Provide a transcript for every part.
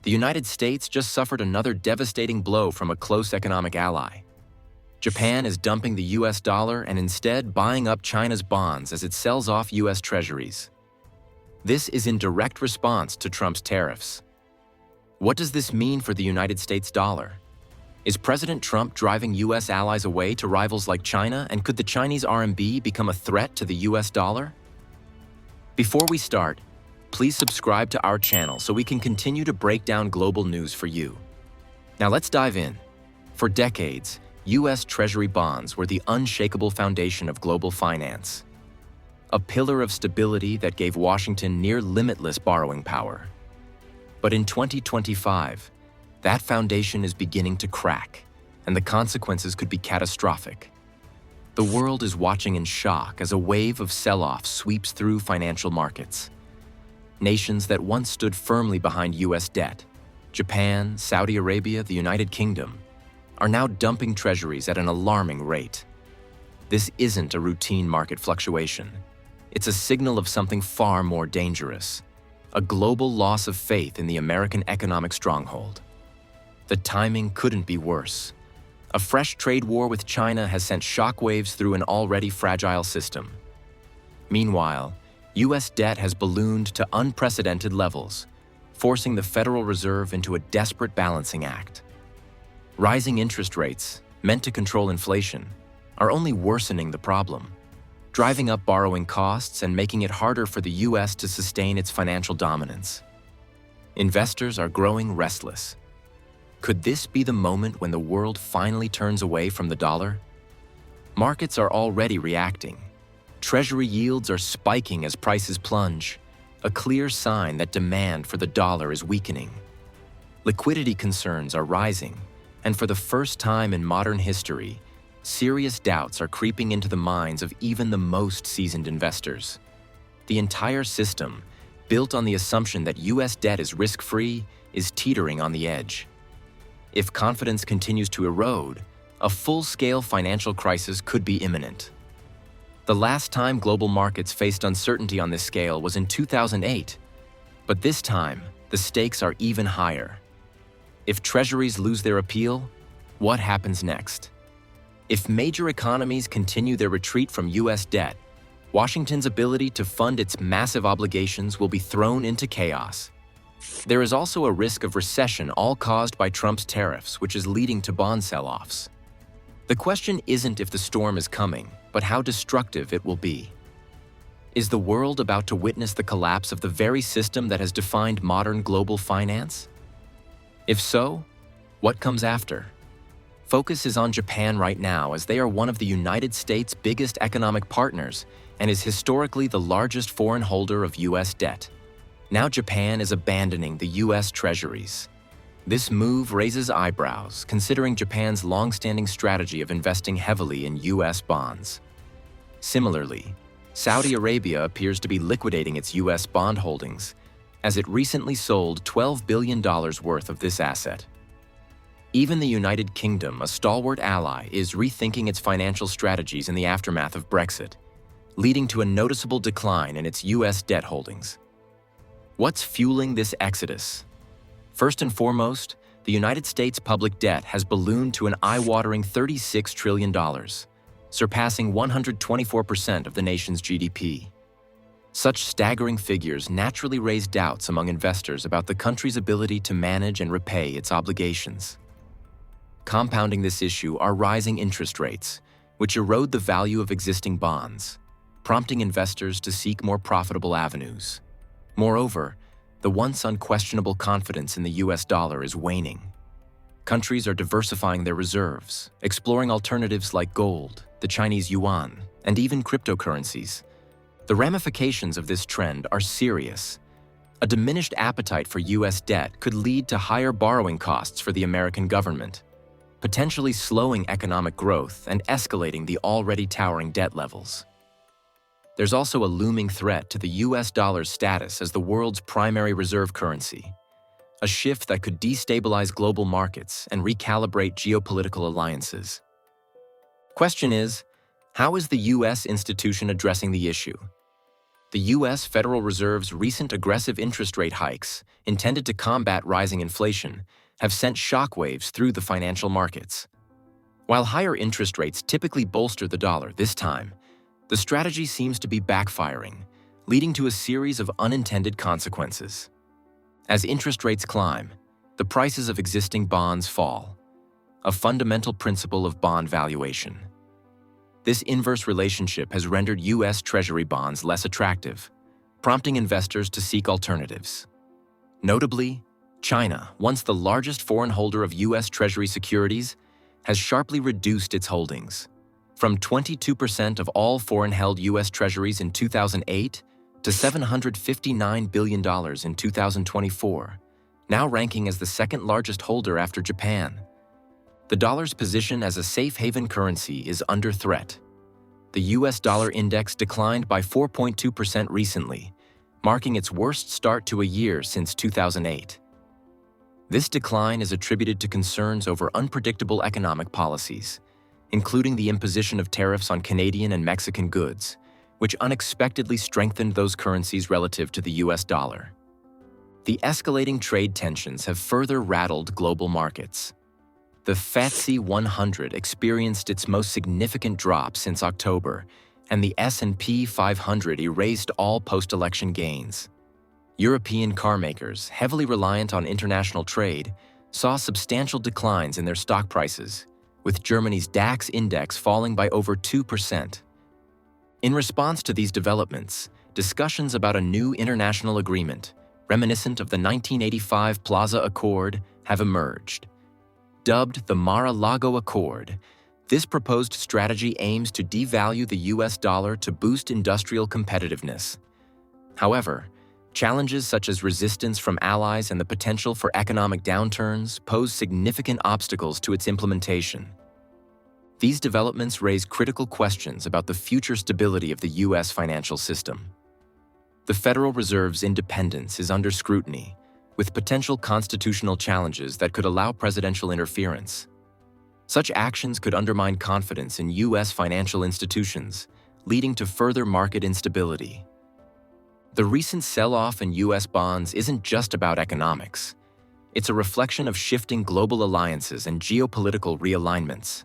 The United States just suffered another devastating blow from a close economic ally. Japan is dumping the US dollar and instead buying up China's bonds as it sells off US Treasuries. This is in direct response to Trump's tariffs. What does this mean for the United States dollar? Is President Trump driving US allies away to rivals like China, and could the Chinese RMB become a threat to the US dollar? Before we start, please subscribe to our channel so we can continue to break down global news for you. Now let's dive in. For decades, US Treasury bonds were the unshakable foundation of global finance, a pillar of stability that gave Washington near limitless borrowing power. But in 2025, that foundation is beginning to crack, and the consequences could be catastrophic. The world is watching in shock as a wave of sell-off sweeps through financial markets. Nations that once stood firmly behind US debt, Japan, Saudi Arabia, the United Kingdom, are now dumping treasuries at an alarming rate. This isn't a routine market fluctuation. It's a signal of something far more dangerous, a global loss of faith in the American economic stronghold. The timing couldn't be worse. A fresh trade war with China has sent shockwaves through an already fragile system. Meanwhile, US debt has ballooned to unprecedented levels, forcing the Federal Reserve into a desperate balancing act. Rising interest rates, meant to control inflation, are only worsening the problem, driving up borrowing costs and making it harder for the US to sustain its financial dominance. Investors are growing restless. Could this be the moment when the world finally turns away from the dollar? Markets are already reacting. Treasury yields are spiking as prices plunge, a clear sign that demand for the dollar is weakening. Liquidity concerns are rising, and for the first time in modern history, serious doubts are creeping into the minds of even the most seasoned investors. The entire system, built on the assumption that US debt is risk-free, is teetering on the edge. If confidence continues to erode, a full-scale financial crisis could be imminent. The last time global markets faced uncertainty on this scale was in 2008, but this time, the stakes are even higher. If treasuries lose their appeal, what happens next? If major economies continue their retreat from US debt, Washington's ability to fund its massive obligations will be thrown into chaos. There is also a risk of recession, all caused by Trump's tariffs, which is leading to bond sell-offs. The question isn't if the storm is coming, but how destructive it will be. Is the world about to witness the collapse of the very system that has defined modern global finance? If so, what comes after? Focus is on Japan right now, as they are one of the United States' biggest economic partners and is historically the largest foreign holder of US debt. Now Japan is abandoning the US Treasuries. This move raises eyebrows, considering Japan's long-standing strategy of investing heavily in US bonds. Similarly, Saudi Arabia appears to be liquidating its US bond holdings, as it recently sold $12 billion worth of this asset. Even the United Kingdom, a stalwart ally, is rethinking its financial strategies in the aftermath of Brexit, leading to a noticeable decline in its US debt holdings. What's fueling this exodus? First and foremost, the United States public debt has ballooned to an eye-watering $36 trillion, surpassing 124% of the nation's GDP. Such staggering figures naturally raise doubts among investors about the country's ability to manage and repay its obligations. Compounding this issue are rising interest rates, which erode the value of existing bonds, prompting investors to seek more profitable avenues. Moreover, the once unquestionable confidence in the US dollar is waning. Countries are diversifying their reserves, exploring alternatives like gold, the Chinese yuan, and even cryptocurrencies. The ramifications of this trend are serious. A diminished appetite for US debt could lead to higher borrowing costs for the American government, potentially slowing economic growth and escalating the already towering debt levels. There's also a looming threat to the US dollar's status as the world's primary reserve currency, a shift that could destabilize global markets and recalibrate geopolitical alliances. Question is, how is the US institution addressing the issue? The U.S. Federal Reserve's recent aggressive interest rate hikes, intended to combat rising inflation, have sent shockwaves through the financial markets. While higher interest rates typically bolster the dollar this time, the strategy seems to be backfiring, leading to a series of unintended consequences. As interest rates climb, the prices of existing bonds fall, a fundamental principle of bond valuation. This inverse relationship has rendered U.S. Treasury bonds less attractive, prompting investors to seek alternatives. Notably, China, once the largest foreign holder of U.S. Treasury securities, has sharply reduced its holdings, from 22% of all foreign-held U.S. Treasuries in 2008 to $759 billion in 2024, now ranking as the second-largest holder after Japan. The dollar's position as a safe haven currency is under threat. The U.S. dollar index declined by 4.2% recently, marking its worst start to a year since 2008. This decline is attributed to concerns over unpredictable economic policies, including the imposition of tariffs on Canadian and Mexican goods, which unexpectedly strengthened those currencies relative to the U.S. dollar. The escalating trade tensions have further rattled global markets. The FTSE 100 experienced its most significant drop since October, and the S&P 500 erased all post-election gains. European carmakers, heavily reliant on international trade, saw substantial declines in their stock prices, with Germany's DAX index falling by over 2%. In response to these developments, discussions about a new international agreement, reminiscent of the 1985 Plaza Accord, have emerged. Dubbed the Mar-a-Lago Accord, this proposed strategy aims to devalue the U.S. dollar to boost industrial competitiveness. However, challenges such as resistance from allies and the potential for economic downturns pose significant obstacles to its implementation. These developments raise critical questions about the future stability of the U.S. financial system. The Federal Reserve's independence is under scrutiny, with potential constitutional challenges that could allow presidential interference. Such actions could undermine confidence in U.S. financial institutions, leading to further market instability. The recent sell-off in U.S. bonds isn't just about economics. It's a reflection of shifting global alliances and geopolitical realignments.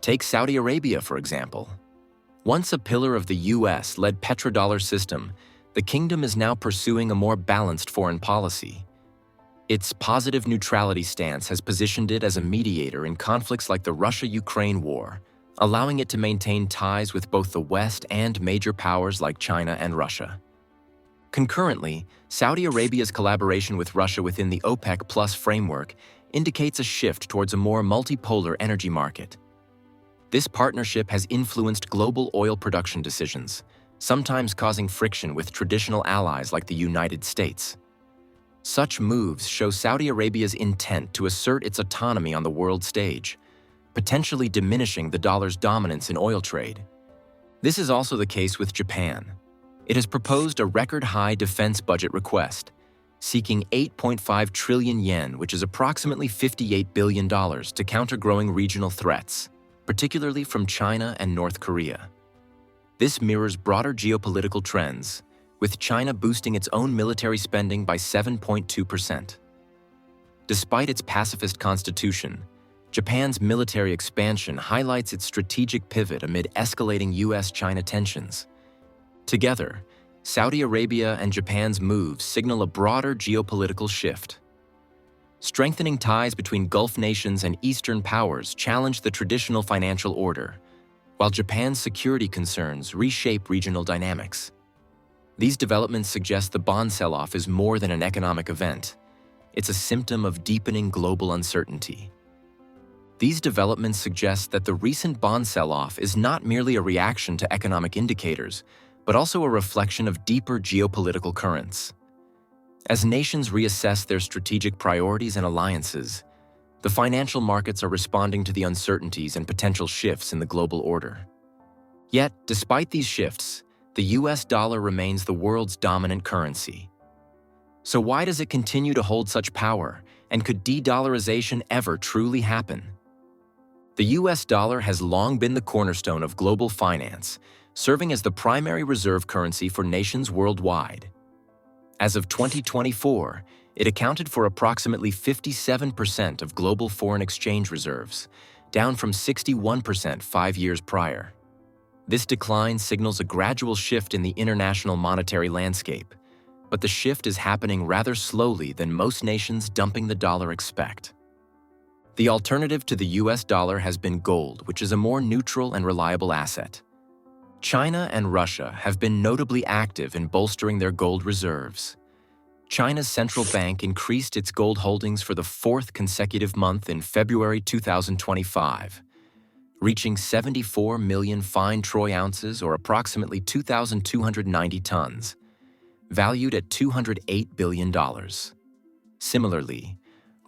Take Saudi Arabia, for example. Once a pillar of the U.S.-led petrodollar system, the kingdom is now pursuing a more balanced foreign policy. Its positive neutrality stance has positioned it as a mediator in conflicts like the Russia-Ukraine war, allowing it to maintain ties with both the West and major powers like China and Russia. Concurrently, Saudi Arabia's collaboration with Russia within the OPEC+ framework indicates a shift towards a more multipolar energy market. This partnership has influenced global oil production decisions, sometimes causing friction with traditional allies like the United States. Such moves show Saudi Arabia's intent to assert its autonomy on the world stage, potentially diminishing the dollar's dominance in oil trade. This is also the case with Japan. It has proposed a record-high defense budget request, seeking 8.5 trillion yen, which is approximately $58 billion, to counter growing regional threats, particularly from China and North Korea. This mirrors broader geopolitical trends, with China boosting its own military spending by 7.2%. Despite its pacifist constitution, Japan's military expansion highlights its strategic pivot amid escalating U.S.-China tensions. Together, Saudi Arabia and Japan's moves signal a broader geopolitical shift. Strengthening ties between Gulf nations and Eastern powers challenge the traditional financial order, while Japan's security concerns reshape regional dynamics. These developments suggest the bond sell-off is more than an economic event. It's a symptom of deepening global uncertainty. These developments suggest that the recent bond sell-off is not merely a reaction to economic indicators, but also a reflection of deeper geopolitical currents. As nations reassess their strategic priorities and alliances, the financial markets are responding to the uncertainties and potential shifts in the global order. Yet, despite these shifts, the U.S. dollar remains the world's dominant currency. So why does it continue to hold such power, and could de-dollarization ever truly happen? The U.S. dollar has long been the cornerstone of global finance, serving as the primary reserve currency for nations worldwide. As of 2024, it accounted for approximately 57% of global foreign exchange reserves, down from 61% 5 years prior. This decline signals a gradual shift in the international monetary landscape, but the shift is happening rather slowly than most nations dumping the dollar expect. The alternative to the US dollar has been gold, which is a more neutral and reliable asset. China and Russia have been notably active in bolstering their gold reserves. China's central bank increased its gold holdings for the 4th consecutive month in February 2025, reaching 74 million fine troy ounces, or approximately 2,290 tons, valued at $208 billion. Similarly,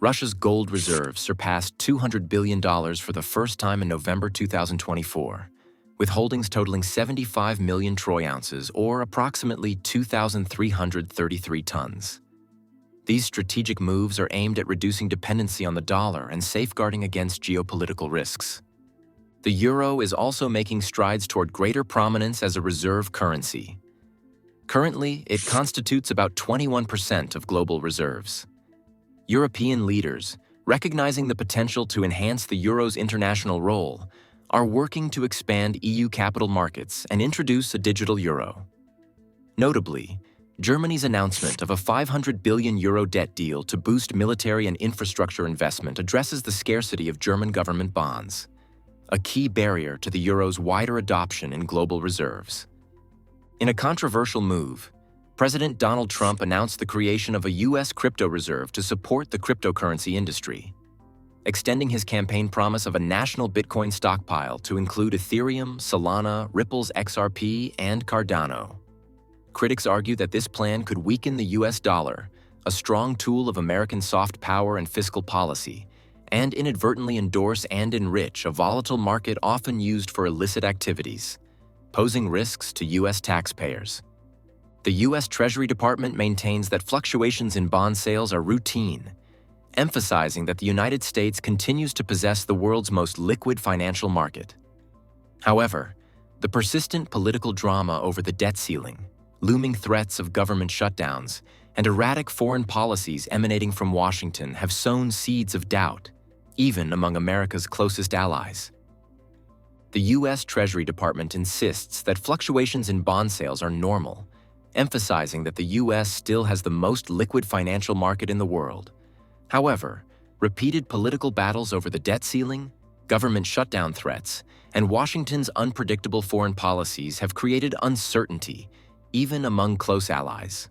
Russia's gold reserves surpassed $200 billion for the first time in November 2024, with holdings totaling 75 million troy ounces, or approximately 2,333 tons. These strategic moves are aimed at reducing dependency on the dollar and safeguarding against geopolitical risks. The euro is also making strides toward greater prominence as a reserve currency. Currently, it constitutes about 21% of global reserves. European leaders, recognizing the potential to enhance the euro's international role, are working to expand EU capital markets and introduce a digital euro. Notably, Germany's announcement of a €500 billion debt deal to boost military and infrastructure investment addresses the scarcity of German government bonds, a key barrier to the euro's wider adoption in global reserves. In a controversial move, President Donald Trump announced the creation of a U.S. crypto reserve to support the cryptocurrency industry, extending his campaign promise of a national Bitcoin stockpile to include Ethereum, Solana, Ripple's XRP, and Cardano. Critics argue that this plan could weaken the U.S. dollar, a strong tool of American soft power and fiscal policy, and inadvertently endorse and enrich a volatile market often used for illicit activities, posing risks to U.S. taxpayers. The U.S. Treasury Department maintains that fluctuations in bond sales are routine, emphasizing that the United States continues to possess the world's most liquid financial market. However, the persistent political drama over the debt ceiling, looming threats of government shutdowns, and erratic foreign policies emanating from Washington have sown seeds of doubt, even among America's closest allies. The U.S. Treasury Department insists that fluctuations in bond sales are normal, emphasizing that the U.S. still has the most liquid financial market in the world. However, repeated political battles over the debt ceiling, government shutdown threats, and Washington's unpredictable foreign policies have created uncertainty, even among close allies.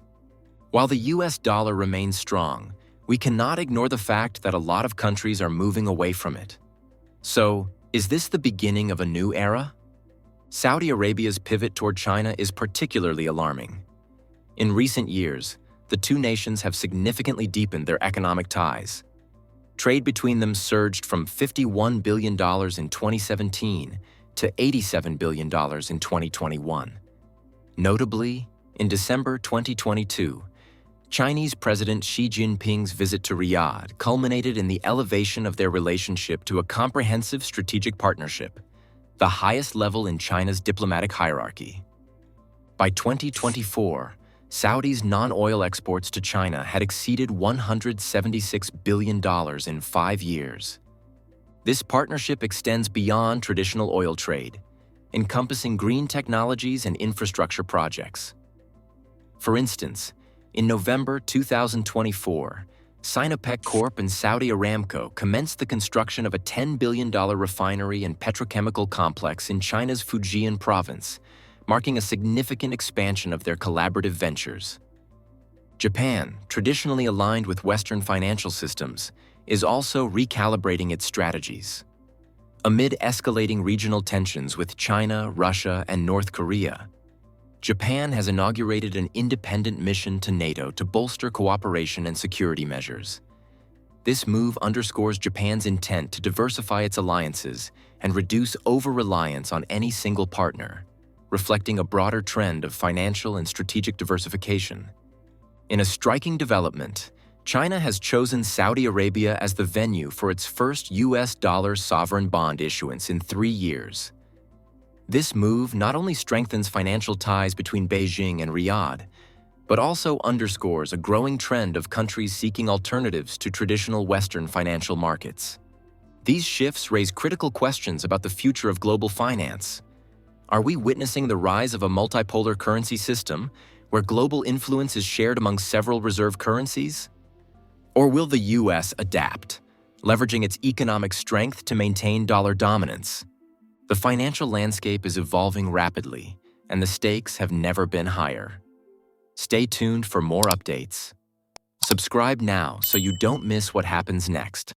While the U.S. dollar remains strong, we cannot ignore the fact that a lot of countries are moving away from it. So, is this the beginning of a new era? Saudi Arabia's pivot toward China is particularly alarming. In recent years, the two nations have significantly deepened their economic ties. Trade between them surged from $51 billion in 2017 to $87 billion in 2021. Notably, in December 2022, Chinese President Xi Jinping's visit to Riyadh culminated in the elevation of their relationship to a comprehensive strategic partnership, the highest level in China's diplomatic hierarchy. By 2024, Saudi's non-oil exports to China had exceeded $176 billion in 5 years. This partnership extends beyond traditional oil trade, encompassing green technologies and infrastructure projects. For instance, in November 2024, Sinopec Corp and Saudi Aramco commenced the construction of a $10 billion refinery and petrochemical complex in China's Fujian province, marking a significant expansion of their collaborative ventures. Japan, traditionally aligned with Western financial systems, is also recalibrating its strategies. Amid escalating regional tensions with China, Russia, and North Korea, Japan has inaugurated an independent mission to NATO to bolster cooperation and security measures. This move underscores Japan's intent to diversify its alliances and reduce over-reliance on any single partner, reflecting a broader trend of financial and strategic diversification. In a striking development, China has chosen Saudi Arabia as the venue for its first US dollar sovereign bond issuance in 3 years. This move not only strengthens financial ties between Beijing and Riyadh, but also underscores a growing trend of countries seeking alternatives to traditional Western financial markets. These shifts raise critical questions about the future of global finance. Are we witnessing the rise of a multipolar currency system where global influence is shared among several reserve currencies? Or will the US adapt, leveraging its economic strength to maintain dollar dominance? The financial landscape is evolving rapidly, and the stakes have never been higher. Stay tuned for more updates. Subscribe now so you don't miss what happens next.